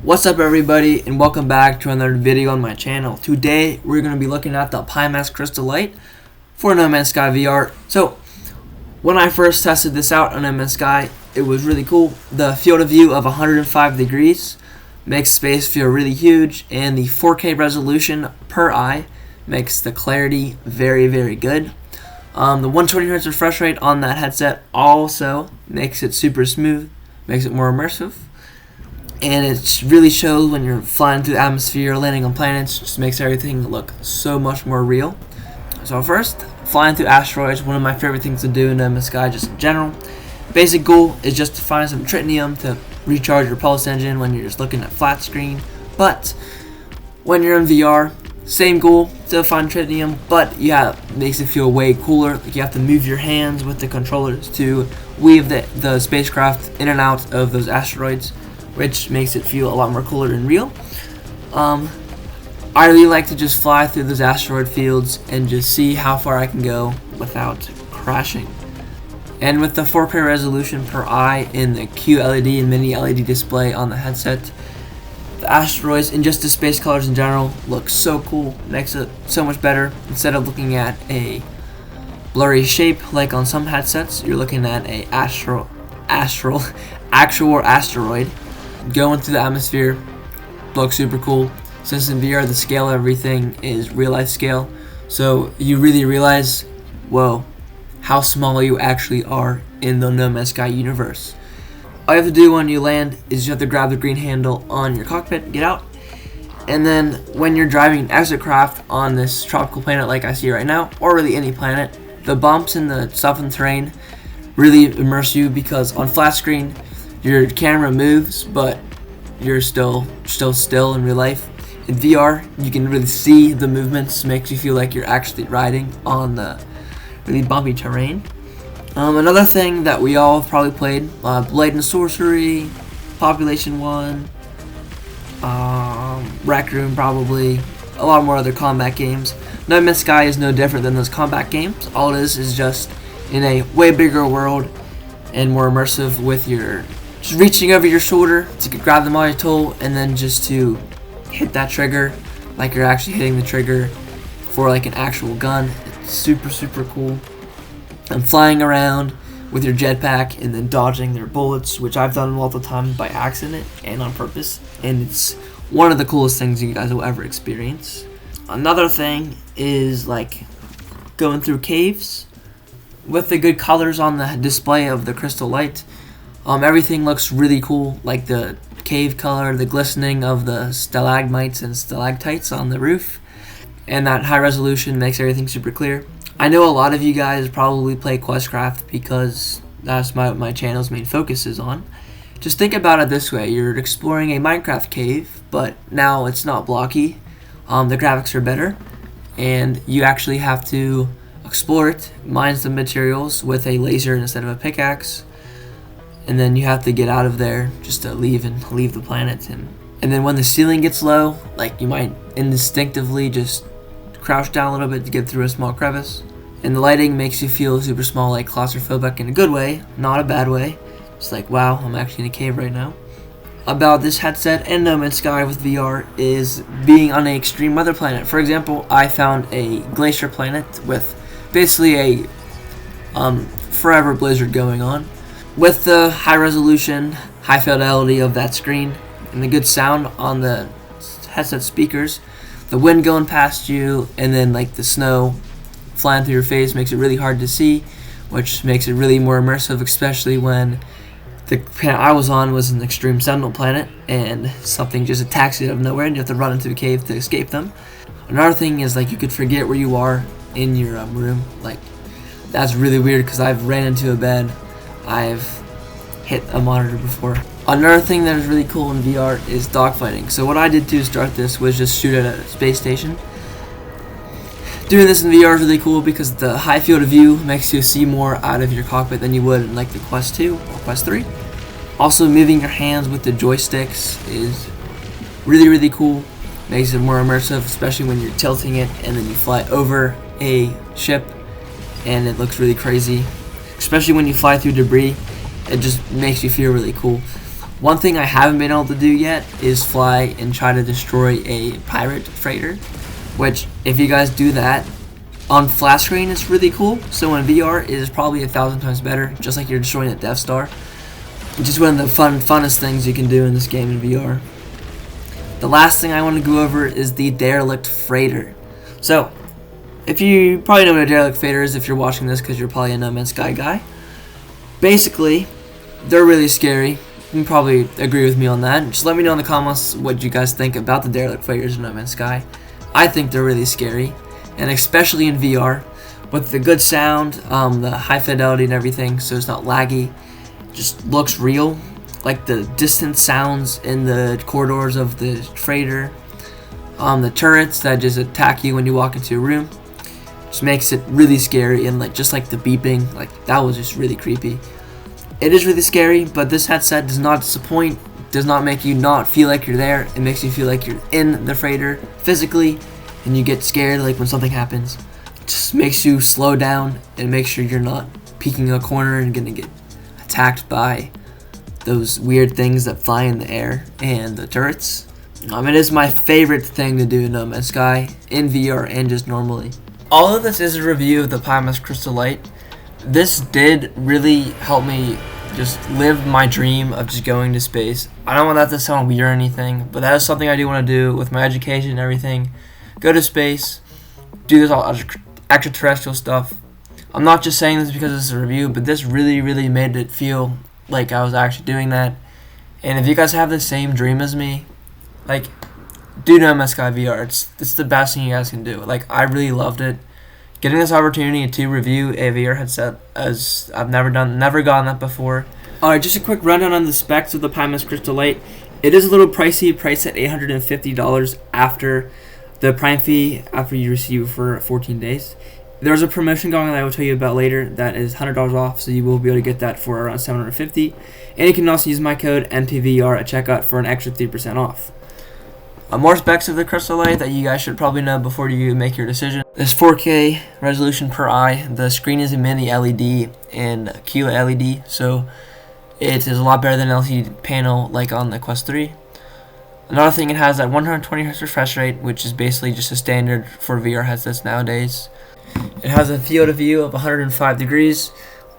What's up everybody, and welcome back to another video on my channel. Today we're going to be looking at the Pimax Crystal Light for No Man's Sky VR. So when I first tested this out on No Man's Sky, it was really cool. The field of view of 105 degrees makes space feel really huge, and the 4K resolution per eye makes the clarity very good. The 120Hz refresh rate on that headset also makes it super smooth, makes it more immersive. And it really shows when you're flying through the atmosphere, landing on planets, just makes everything look so much more real. So first, flying through asteroids, one of my favorite things to do in No Man's Sky just in general. Basic goal is just to find some tritium to recharge your pulse engine when you're just looking at flat screen. But when you're in VR, same goal, to find tritium, but makes it feel way cooler. Like you have to move your hands with the controllers to weave the spacecraft in and out of those asteroids, which makes it feel a lot more cooler and real. I really like to just fly through those asteroid fields and just see how far I can go without crashing. And with the 4K resolution per eye in the QLED and mini LED display on the headset, the asteroids and just the space colors in general look so cool. Makes it so much better. Instead of looking at a blurry shape like on some headsets, you're looking at a actual asteroid going through the atmosphere. Looks super cool. Since in VR the scale of everything is real life scale, so you really realize, whoa, how small you actually are in the No Man's Sky universe. All you have to do when you land is you have to grab the green handle on your cockpit, get out, and then when you're driving an exocraft on this tropical planet like I see right now, or really any planet, the bumps and the stuff in the terrain really immerse you, because on flat screen your camera moves, but you're still still in real life. In VR, you can really see the movements, makes you feel like you're actually riding on the really bumpy terrain. Another thing that we all have probably played, Blade and Sorcery, Population 1, Rec Room probably, a lot more other combat games. No Man's Sky is no different than those combat games. All it is just in a way bigger world and more immersive, with your just reaching over your shoulder to grab the Mario tool and then just to hit that trigger like you're actually hitting the trigger for like an actual gun. It's super cool. And flying around with your jetpack and then dodging their bullets, which I've done multiple times by accident and on purpose, and it's one of the coolest things you guys will ever experience. Another thing is like going through caves with the good colors on the display of the crystal light. Everything looks really cool, like the cave color, the glistening of the stalagmites and stalactites on the roof, and that high resolution makes everything super clear. I know a lot of you guys probably play Questcraft because that's my channel's main focus is on. Just think about it this way: you're exploring a Minecraft cave, but now it's not blocky. The graphics are better, and you actually have to explore it, mine some materials with a laser instead of a pickaxe. And then you have to get out of there just to leave the planet. And then when the ceiling gets low, like you might instinctively just crouch down a little bit to get through a small crevice. And the lighting makes you feel super small, like claustrophobic in a good way, not a bad way. It's like, wow, I'm actually in a cave right now. About this headset and No Man's Sky with VR is being on an extreme weather planet. For example, I found a glacier planet with basically a forever blizzard going on. With the high resolution, high fidelity of that screen, and the good sound on the headset speakers, the wind going past you, and then like the snow flying through your face makes it really hard to see, which makes it really more immersive, especially when the planet I was on was an extreme sentinel planet and something just attacks you out of nowhere and you have to run into a cave to escape them. Another thing is like you could forget where you are in your room. Like that's really weird because I've ran into a bed, I've hit a monitor before. Another thing that is really cool in VR is dogfighting. So what I did to start this was just shoot at a space station. Doing this in VR is really cool because the high field of view makes you see more out of your cockpit than you would in like the Quest 2 or Quest 3. Also, moving your hands with the joysticks is really cool. Makes it more immersive, especially when you're tilting it and then you fly over a ship and it looks really crazy. Especially when you fly through debris, it just makes you feel really cool. One thing I haven't been able to do yet is fly and try to destroy a pirate freighter, which if you guys do that on flat screen, it's really cool. So in VR, it is probably 1,000 times better, just like you're destroying a Death Star. It's just one of the funnest things you can do in this game in VR. The last thing I want to go over is the Derelict freighter. So, if you probably know what a Derelict freighter is if you're watching this because you're probably a No Man's Sky guy. Basically, they're really scary. You can probably agree with me on that. Just let me know in the comments what you guys think about the Derelict freighters in No Man's Sky. I think they're really scary, and especially in VR, with the good sound, the high fidelity and everything, so it's not laggy. Just looks real, like the distant sounds in the corridors of the freighter, the turrets that just attack you when you walk into a room. Just makes it really scary, and like just like the beeping, like that was just really creepy. It is really scary, but this headset does not disappoint, does not make you not feel like you're there. It makes you feel like you're in the freighter physically, and you get scared like when something happens. It just makes you slow down and make sure you're not peeking a corner and gonna get attacked by those weird things that fly in the air and the turrets. It is my favorite thing to do in No Man's Sky, in VR and just normally. All of this is a review of the Pimax Crystal Light. This did really help me just live my dream of just going to space. I don't want that to sound weird or anything, but that is something I do want to do with my education and everything. Go to space, do this all extraterrestrial stuff. I'm not just saying this because it's a review, but this really made it feel like I was actually doing that. And if you guys have the same dream as me, like, do No Man's Sky VR. It's the best thing you guys can do. Like, I really loved it. Getting this opportunity to review a VR headset, as I've never gotten that before. Alright, just a quick rundown on the specs of the Pimax Crystal Light. It is a little pricey, priced at $850 after the Prime fee, after you receive for 14 days. There's a promotion going on that I will tell you about later that is $100 off, so you will be able to get that for around $750. And you can also use my code MPVR at checkout for an extra 3% off. More specs of the Crystal Light that you guys should probably know before you make your decision. There's 4K resolution per eye. The screen is a mini LED and QLED LED, so it is a lot better than an LCD panel like on the Quest 3. Another thing, it has that 120Hz refresh rate, which is basically just a standard for VR headsets nowadays. It has a field of view of 105 degrees.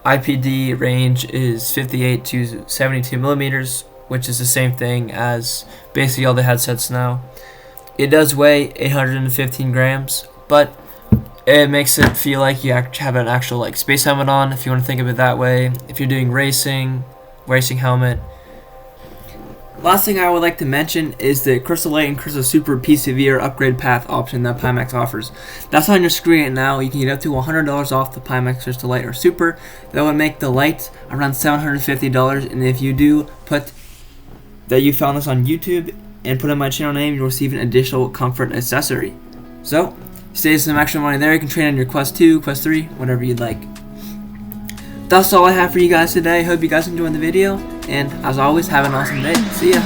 IPD range is 58 to 72 millimeters, which is the same thing as basically all the headsets now. It does weigh 815 grams, but it makes it feel like you have an actual like space helmet on, if you want to think of it that way. If you're doing racing helmet. Last thing I would like to mention is the Crystal Light and Crystal Super PCVR Upgrade Path option that Pimax offers. That's on your screen right now. You can get up to $100 off the Pimax Crystal Light or Super. That would make the light around $750, and if you do put that you found this on YouTube and put in my channel name, you'll receive an additional comfort accessory. So, save some extra money there. You can trade on your Quest 2, Quest 3, whatever you'd like. That's all I have for you guys today. Hope you guys enjoyed the video, and as always, have an awesome day. See ya!